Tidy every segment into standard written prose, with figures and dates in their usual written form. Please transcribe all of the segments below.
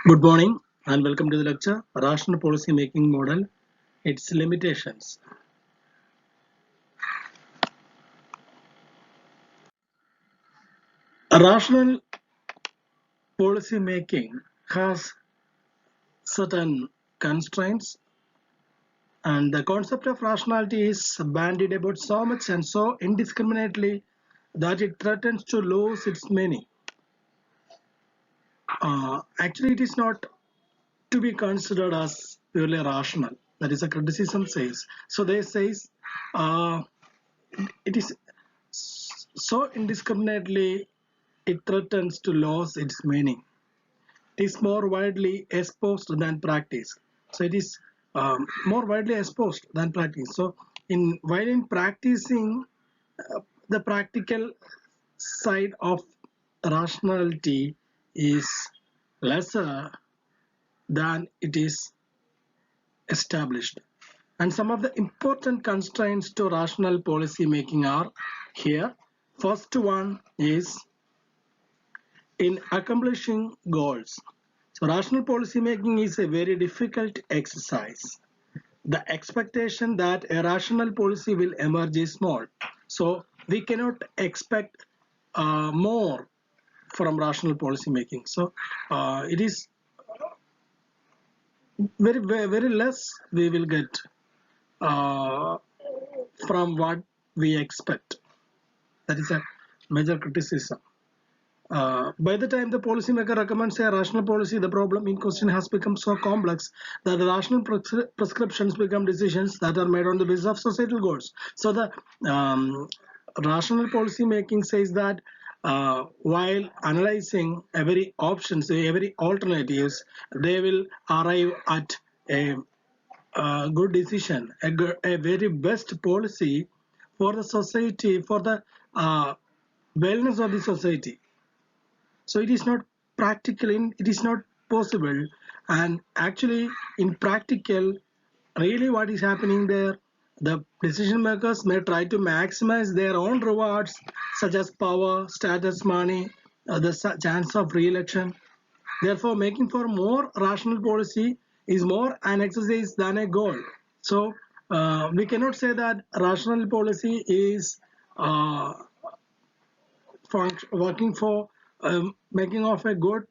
Good morning and welcome to the lecture Rational Policy Making Model, Its Limitations. A rational policy making has certain constraints, and the concept of rationality is bandied about so much and so indiscriminately that it threatens to lose its meaning. Actually, it is not to be considered as purely rational. That is a criticism says. So they says uh, it is so indiscriminately it threatens to lose its meaning. It is more widely exposed than practiced. So it is more widely exposed than practiced. So while in practicing the practical side of rationality is lesser than it is established. And some of the important constraints to rational policy making are here. First one is in accomplishing goals. So rational policy making is a very difficult exercise. The expectation that a rational policy will emerge is small. So we cannot expect more from rational policy making. So it is very less we will get uh, from what we expect. That is a major criticism. By the time the policymaker recommends a rational policy, the problem in question has become so complex that the rational prescriptions become decisions that are made on the basis of societal goals. So the rational policy making says that while analyzing every options, every alternatives, they will arrive at a good decision, a very best policy for the society, for the wellness of the society. So it is not practical, it is not possible. And actually in practical, really what is happening there, the decision makers may try to maximize their own rewards such as power, status, money, the chance of re-election. Therefore making for more rational policy is more an exercise than a goal. So we cannot say that rational policy is working for making of a good,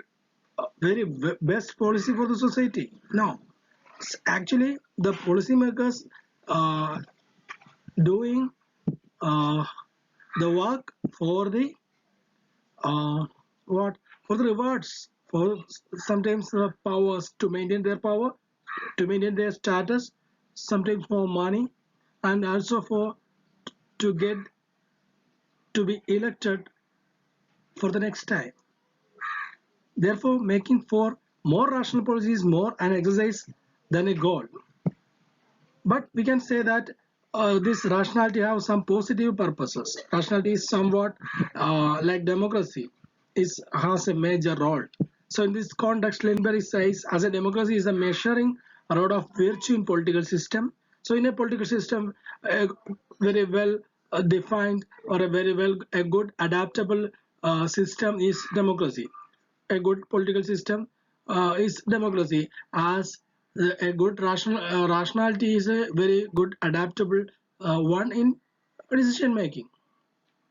very best policy for the society. No, actually the policymakers uh, doing uh, the work for the uh, what for the rewards, for sometimes the powers to maintain their power, to maintain their status, sometimes for money, and also for to get to be elected for the next time. Therefore, making for more rational policy is more an exercise than a goal. But we can say that this rationality has some positive purposes. Rationality is somewhat like democracy, has a major role. So in this context, Lindbergh says, as a democracy is a measuring rod of virtue in political system. So in a political system, a very well defined or a good adaptable system is democracy. A good political system is democracy, as a good rationality is a very good adaptable one in decision making.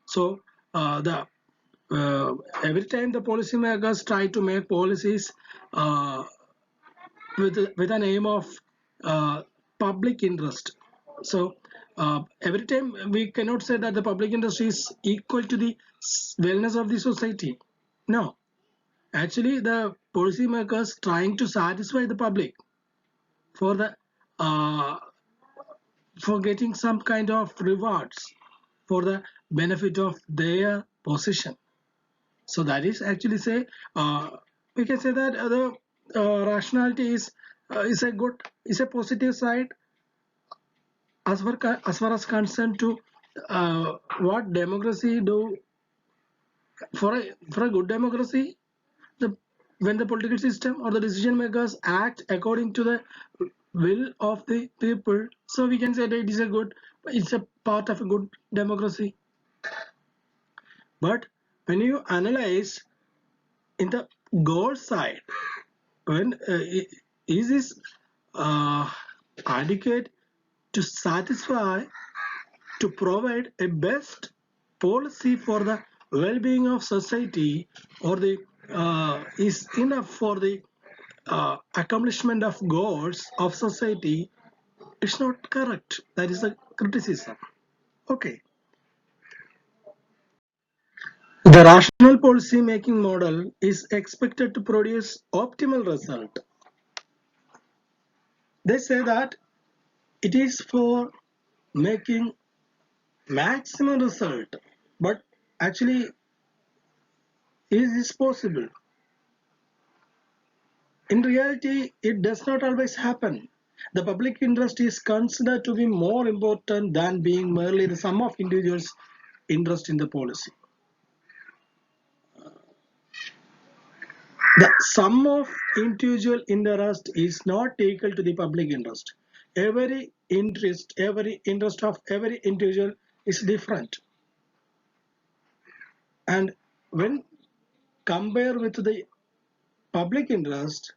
So the every time the policymakers try to make policies uh, with an aim of public interest. So every time we cannot say that the public interest is equal to the wellness of the society. No, actually the policymakers trying to satisfy the public for the uh, for getting some kind of rewards for the benefit of their position. So that is actually say we can say that the rationality is a good, is a positive side as far as concerned to what democracy do. For a good democracy, the when the political system or the decision makers act according to the will of the people, so we can say that it is a good, it's a part of a good democracy. But when you analyze in the goal side, when is this uh, adequate to satisfy, to provide a best policy for the well-being of society, or the is enough for the accomplishment of goals of society? It's not correct. That is a criticism. Okay. The rational policy making model is expected to produce optimal result. They say that it is for making maximum result, but actually is this possible? In reality, it does not always happen. The public interest is considered to be more important than being merely the sum of individuals' interest in the policy. The sum of individual interest is not equal to the public interest. Every interest of every individual is different. And when compared with the public interest,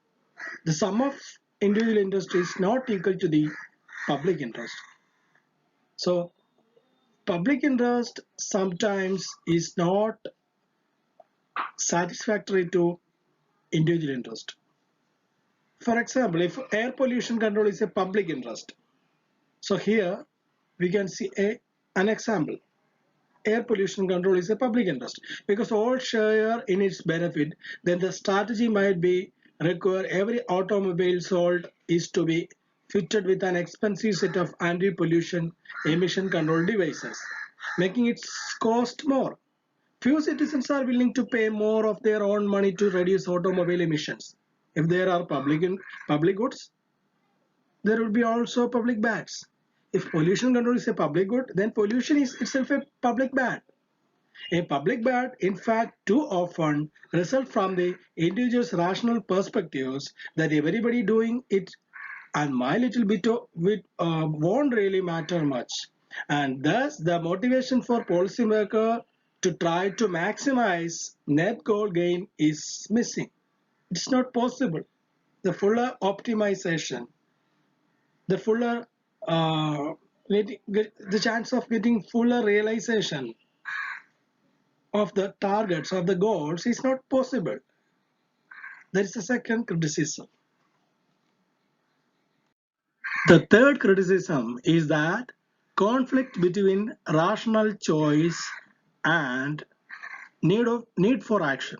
the sum of individual interest is not equal to the public interest. So public interest sometimes is not satisfactory to individual interest. For example, if air pollution control is a public interest, so here we can see an example. Air pollution control is a public interest because all share in its benefit. Then the strategy might be require every automobile sold is to be fitted with an expensive set of anti-pollution emission control devices, making its cost more. Few citizens are willing to pay more of their own money to reduce automobile emissions. If there are public goods, there will be also public bads. If pollution control is a public good, then pollution is itself a public bad. A public bad, in fact, too often result from the individual's rational perspectives that everybody doing it and my little bit of it won't really matter much. And thus, the motivation for policymaker to try to maximize net goal gain is missing. It's not possible. The fuller optimization, the fuller the chance of getting fuller realization of the targets of the goals is not possible. There is a second criticism. The third criticism is that conflict between rational choice and need for action.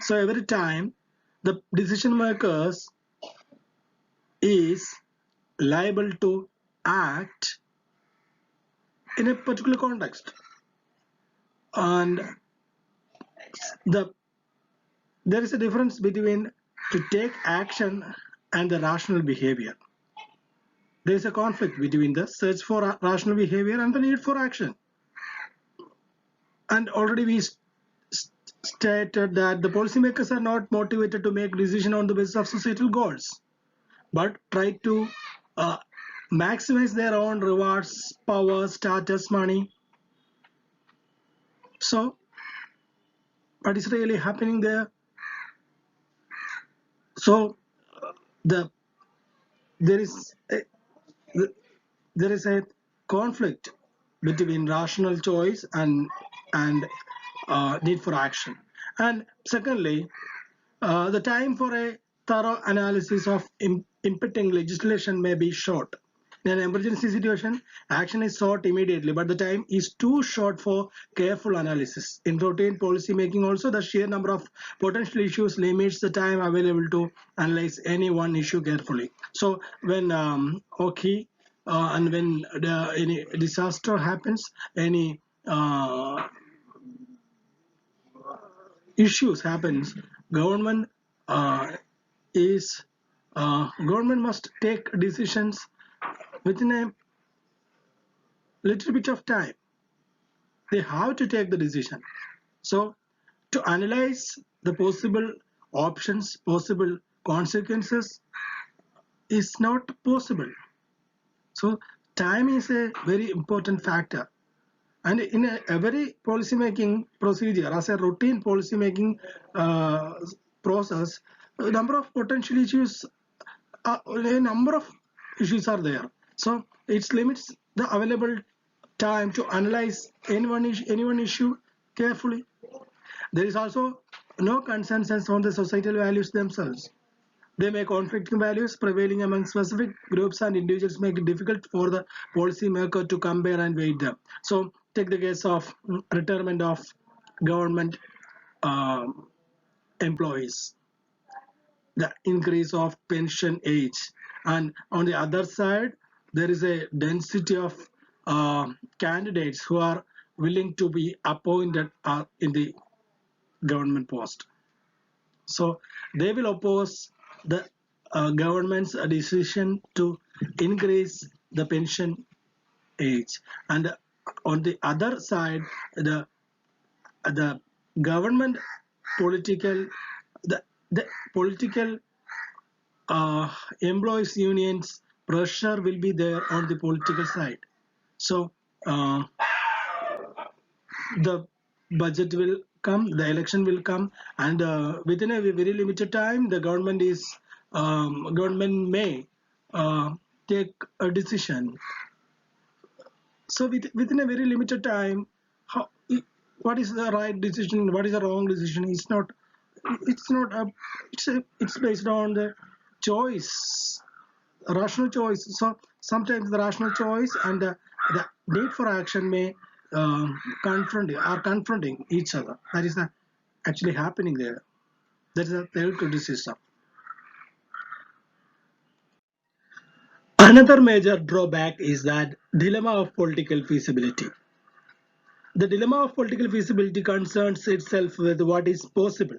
So every time the decision makers is liable to act in a particular context, and the there is a difference between to take action and the rational behavior. There is a conflict between the search for rational behavior and the need for action. And already we stated that the policymakers are not motivated to make decisions on the basis of societal goals, but try to uh, maximize their own rewards, power, status, money. So, what is really happening there? So, the there is a, there is a conflict between rational choice and need for action. And secondly, the time for a thorough analysis of impending legislation may be short. In an emergency situation, action is sought immediately, but the time is too short for careful analysis. In routine policy making also, the sheer number of potential issues limits the time available to analyze any one issue carefully. So when okay, and when any disaster happens, any issues happens, government uh, is government must take decisions within a little bit of time. They have to take the decision. So to analyze the possible options, possible consequences is not possible. So time is a very important factor. And in every policy making procedure, as a routine policy making process, a number of potential issues, a number of issues are there. So it limits the available time to analyze any one issue carefully. There is also no consensus on the societal values themselves. They may conflicting values prevailing among specific groups and individuals, make it difficult for the policymaker to compare and weigh them. So take the case of retirement of government um, employees, the increase of pension age, and on the other side there is a density of candidates who are willing to be appointed in the government post. So they will oppose the government's decision to increase the pension age, and on the other side, the government political the political employees unions pressure will be there on the political side. So the budget will come, the election will come, and within a very limited time, the government may uh, take a decision. So within a very limited time, how, what is the right decision? What is the wrong decision? It's not a. It's based on the choice, rational choice. So sometimes the rational choice and the need for action may confronting each other. That is actually happening there. That is a third criticism. Another major drawback is that dilemma of political feasibility. The dilemma of political feasibility concerns itself with what is possible.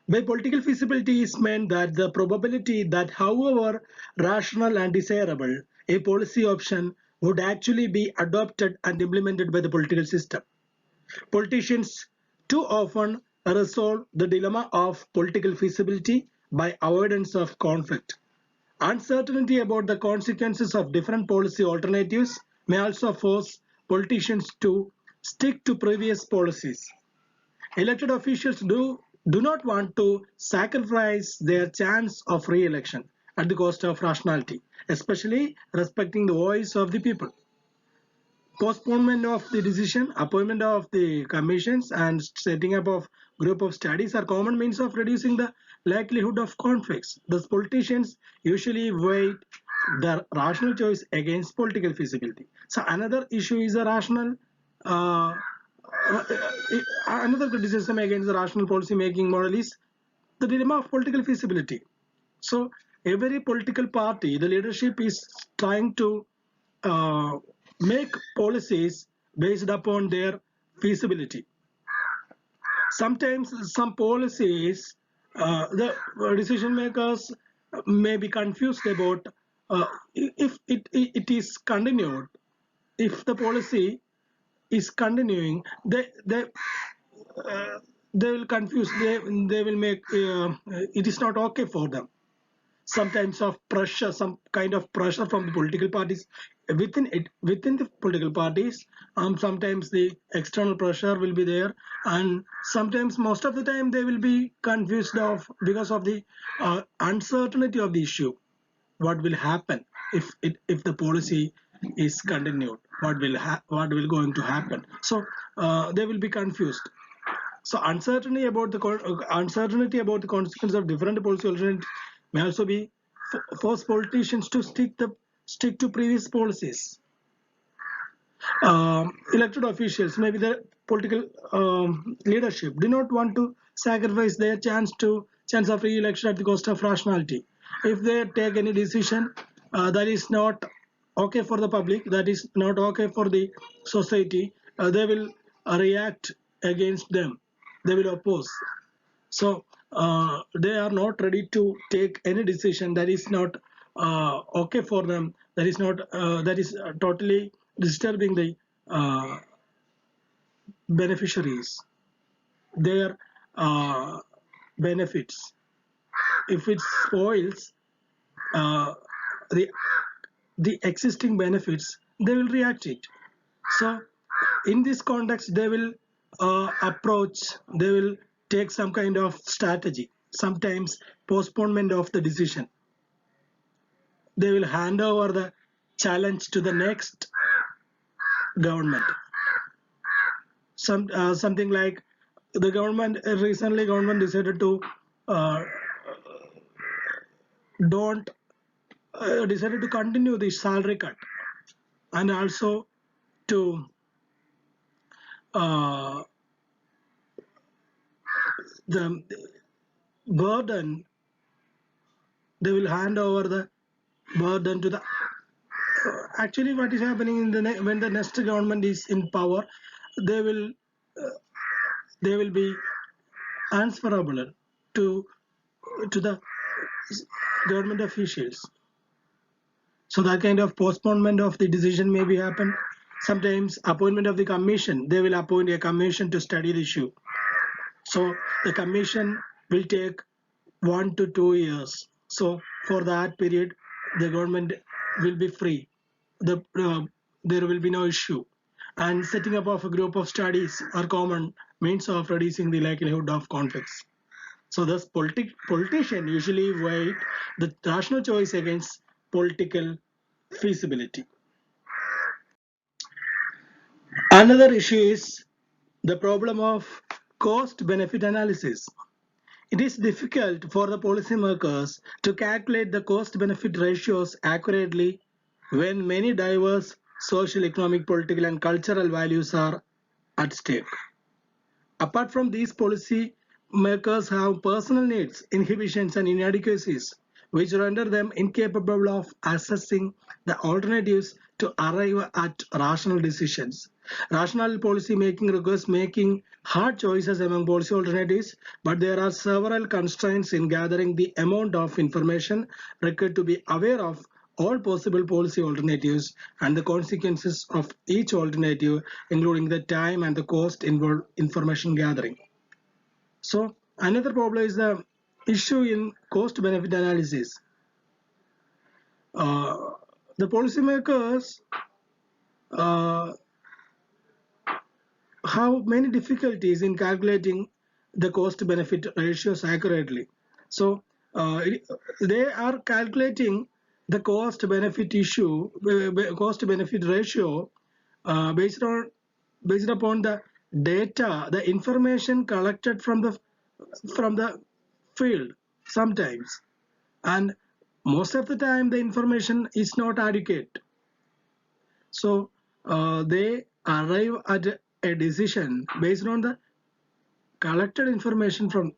By political feasibility is meant that the probability that however rational and desirable a policy option would actually be adopted and implemented by the political system. Politicians too often resolve the dilemma of political feasibility by avoidance of conflict. Uncertainty about the consequences of different policy alternatives may also force politicians to stick to previous policies. Elected officials do not want to sacrifice their chance of re-election at the cost of rationality, especially respecting the voice of the people. Postponement of the decision, appointment of the commissions, and setting up of group of studies are common means of reducing the likelihood of conflicts. Thus, politicians usually weigh the rational choice against political feasibility. So another issue is a rational uh, uh, another criticism against the rational policy making model is the dilemma of political feasibility. So every political party, the leadership is trying to uh, make policies based upon their feasibility. Sometimes some policies, the decision makers may be confused about if it is continued, if the policy is continuing, uh, they will confuse. They will make it is not okay for them. Sometimes of pressure, some kind of pressure from the political parties within the political parties. Sometimes the external pressure will be there, and sometimes most of the time they will be confused of because of the uncertainty of the issue. What will happen if the policy is continued? What will going to happen? So they will be confused. So uncertainty about the consequences of different policy alternatives may also be force politicians to stick to previous policies. Elected officials, maybe the political leadership, do not want to sacrifice their chance of re-election at the cost of rationality. If they take any decision that is not okay for the public, that is not okay for the society, they will react against them. They will oppose. So they are not ready to take any decision that is not okay for them. That is totally disturbing the uh, beneficiaries, their benefits. If it spoils uh, the existing benefits, they will react it. So in this context, they will approach. They will take some kind of strategy. sometimes postponement of the decision. They will hand over the challenge to the next government. Something like the government recently government decided to uh, don't decided to continue the salary cut and also to uh, the burden. They will hand over the burden to the actually what is happening in the when the next government is in power, they will uh, they will be answerable to the government officials. So that kind of postponement of the decision may be happen. Sometimes appointment of the commission, they will appoint a commission to study the issue. So the commission will take 1 to 2 years. So for that period, the government will be free. There will be no issue. And setting up of a group of studies are common means of reducing the likelihood of conflicts. So thus politician usually weigh the rational choice against political feasibility. Another issue is the problem of cost benefit analysis. It is difficult for the policymakers to calculate the cost benefit ratios accurately when many diverse social, economic, political, and cultural values are at stake. Apart from these, policy makers have personal needs, inhibitions, and inadequacies, which render them incapable of assessing the alternatives to arrive at rational decisions. Rational policy making requires making hard choices among policy alternatives, but there are several constraints in gathering the amount of information required to be aware of all possible policy alternatives and the consequences of each alternative, including the time and the cost involved information gathering. So another problem is the issue in cost benefit analysis. Uh, the policymakers uh, have many difficulties in calculating the cost benefit ratios accurately. So they are calculating the cost benefit issue, cost benefit ratio based upon the data, the information collected from the field sometimes, and most of the time the information is not adequate. So they arrive at a decision collected information from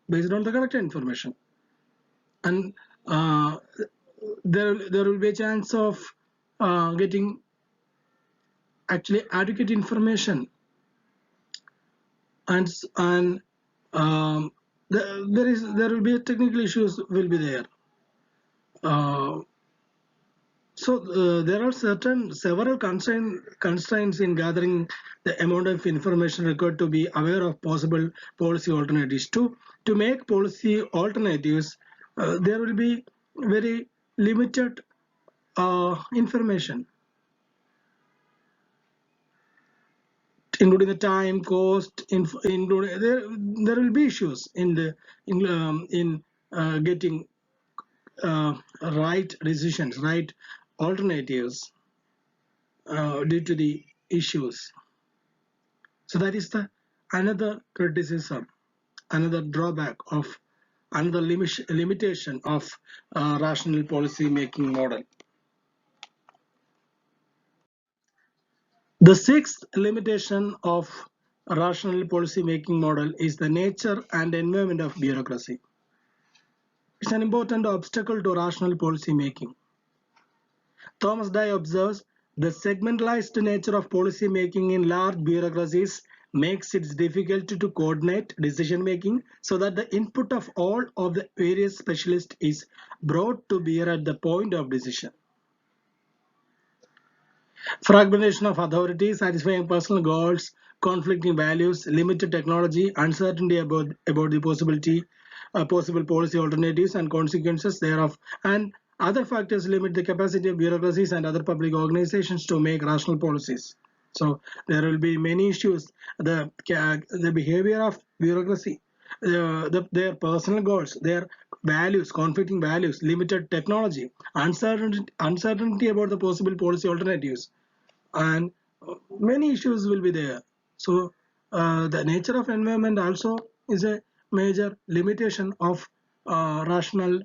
based on the collected information, and there will be a chance of getting actually adequate information, and there will be technical issues will be there. Uh, So there are several constraints in gathering the amount of information required to be aware of possible policy alternatives. To make policy alternatives, there will be very limited information, including the time, cost, including there will be issues in getting right decisions, right alternatives due to the issues. So that is the another criticism, another drawback of another limitation of rational policy making model. The sixth limitation of a rational policy making model is the nature and environment of bureaucracy. It's an important obstacle to rational policy making. Thomas Dye observes the segmentalized nature of policy making in large bureaucracies makes it difficult to coordinate decision making so that the input of all of the various specialists is brought to bear at the point of decision. Fragmentation of authority, satisfying personal goals, conflicting values, limited technology, uncertainty about the possible policy alternatives and consequences thereof, and other factors limit the capacity of bureaucracies and other public organizations to make rational policies. So there will be many issues. The behavior of bureaucracy. their personal goals, their values, conflicting values, limited technology, uncertainty about the possible policy alternatives, and many issues will be there. So the nature of environment also is a major limitation of rational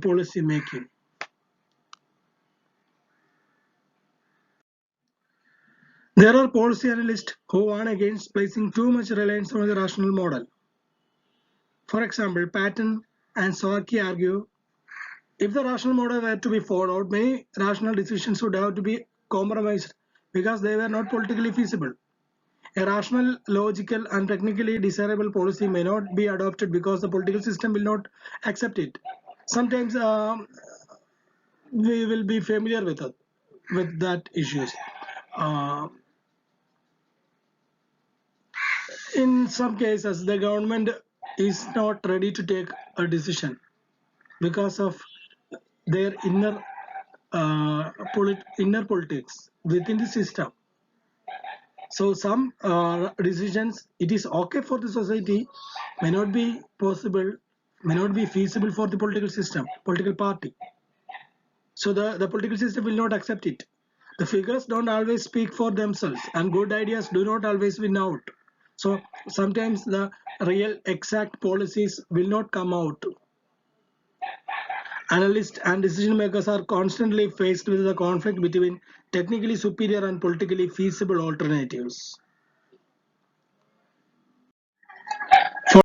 policy making. There are policy analysts who warn against placing too much reliance on the rational model. For example, Patton and Sawaki argue if the rational model were to be followed, many rational decisions would have to be compromised because they were not politically feasible. A rational, logical, and technically desirable policy may not be adopted because the political system will not accept it. Sometimes we will be familiar with it, with that issues. Uh, in some cases, the government is not ready to take a decision because of their inner politics within the system. So some decisions it is okay for the society may not be possible, may not be feasible for the political system, political party. So the political system will not accept it. The figures don't always speak for themselves, and good ideas do not always win out. So sometimes the real exact policies will not come out. Analysts and decision makers are constantly faced with the conflict between technically superior and politically feasible alternatives.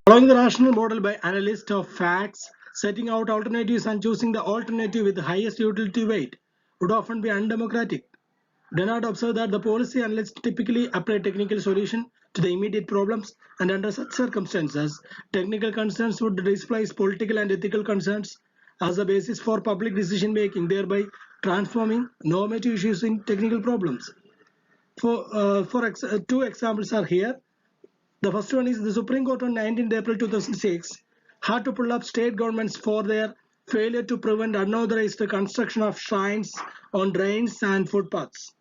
Following the rational model by analysts of facts, setting out alternatives and choosing the alternative with the highest utility weight would often be undemocratic. Dennard observed that the policy analysts typically apply technical solution to the immediate problems, and under such circumstances, technical concerns would displace political and ethical concerns as a basis for public decision making, thereby transforming normative issues in technical problems. Two examples are here. The first one is the Supreme Court on 19th April 2006 had to pull up state governments for their failure to prevent unauthorized construction of shrines on drains and footpaths.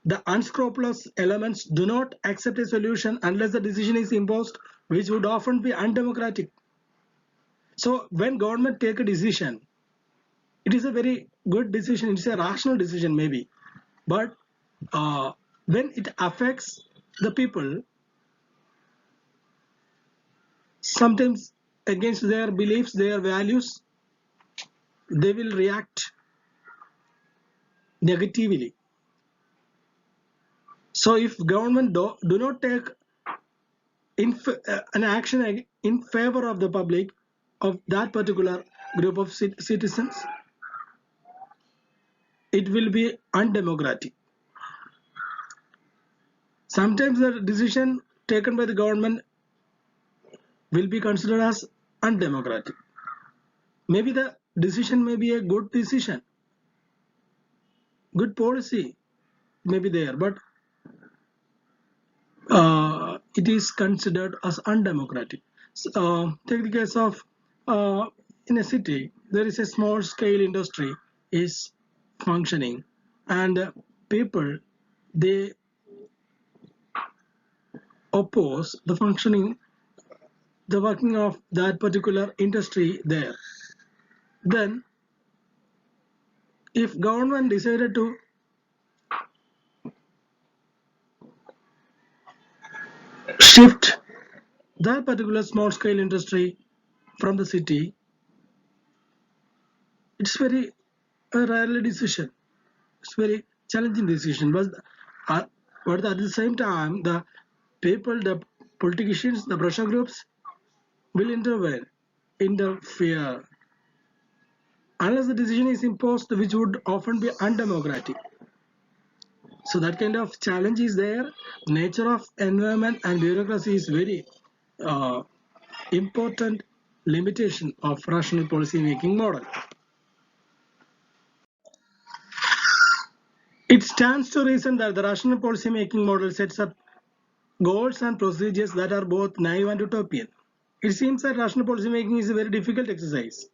The unscrupulous elements do not accept a solution unless the decision is imposed, which would often be undemocratic. So when government take a decision, it is a very good decision, it's a rational decision maybe, but when it affects the people, sometimes against their beliefs, their values, they will react negatively. So if government do not take an action in favor of the public, of that particular group of citizens, it will be undemocratic. Sometimes the decision taken by the government will be considered as undemocratic. Maybe the decision may be a good decision, good policy may be there, but it is considered as undemocratic. So, take the case of in a city, there is a small scale industry is functioning, and people they oppose the functioning, the working of that particular industry there. Then, if government decided to shift that particular small scale industry from the city, it's very a rarely decision. It's very challenging decision, uh, but at the same time, the people, the politicians, the pressure groups will interfere, unless the decision is imposed, which would often be undemocratic. So that kind of challenge is there. Nature of environment and bureaucracy is very uh, important limitation of rational policy making model. It stands to reason that the rational policy making model sets up goals and procedures that are both naive and utopian. It seems that rational policy making is a very difficult exercise.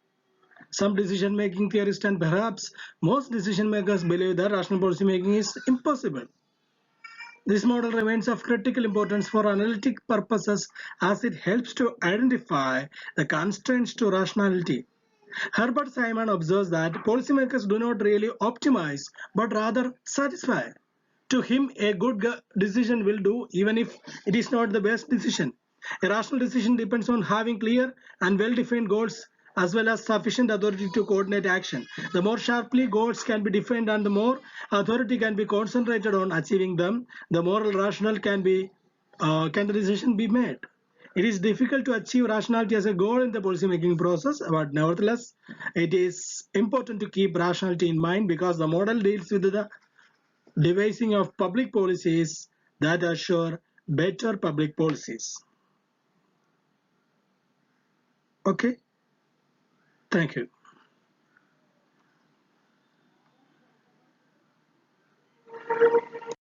Some decision making theorists and perhaps most decision makers believe that rational policy making is impossible. This model remains of critical importance for analytic purposes as it helps to identify the constraints to rationality. Herbert Simon observes that policymakers do not really optimize but rather satisfy. To him, a good decision will do even if it is not the best decision. A rational decision depends on having clear and well defined goals as well as sufficient authority to coordinate action. The more sharply goals can be defined and the more authority can be concentrated on achieving them, the more rational can the decision be made. It is difficult to achieve rationality as a goal in the policymaking process, but nevertheless, it is important to keep rationality in mind because the model deals with the devising of public policies that assure better public policies. Okay, thank you.